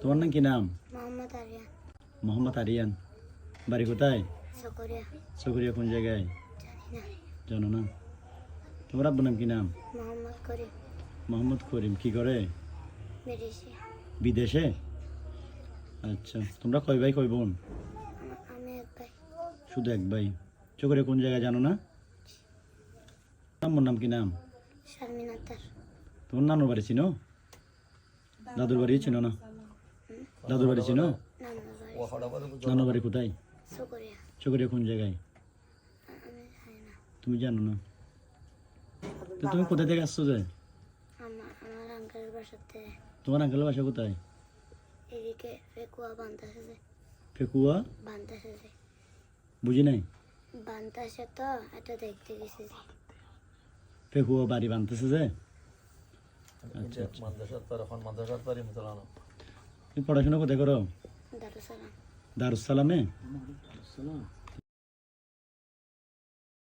তোমার নাম কি নাম? মোহাম্মদ আরিয়ান। মোহাম্মদ আরিয়ান। বাড়ি কোথায়? সকরিয়া। চকরিয়া কোন জায়গায়? জানি না। জানো না? তোমার আব্বুর নাম কি নাম? মোহাম্মদ করিম। মোহাম্মদ করিম। কি করে? বিদেশি। বিদেশে? আচ্ছা, তোমরা কয় ভাই কয় বোন? আমি এক ভাই। শুধু এক ভাই। চকরিয়া কোন জায়গায় জানো না? আম্মুর নাম কি নাম? শারমিন আক্তার। তোমার নানুর বাড়ি চিনো? দাদুর বাড়ি চিনো না? দাদুর বাড়ি চিনো? নানুর বাড়ি কোথায়? সকরিয়া। চকরিয়া কোন জায়গায়? আমি জানি না। তুমি জানো না? তো তুমি কোথা থেকে আসছো যে? আমার আঙ্কেলের বাসাতে। তোমার আঙ্কেলের বাসা কোথায়? এদিকে ফেকুয়া বান্তাসে যে। ফেকুয়া? বান্তাসে যে। বুঝি নাই। বান্তাসে তো এটা দেখতে গেছি যে। ফেকুয়া বাড়ি বানতেছে যে? তুমি পড়াশোনা কোথায় করো? দারুসালাম। দারুস সালামে?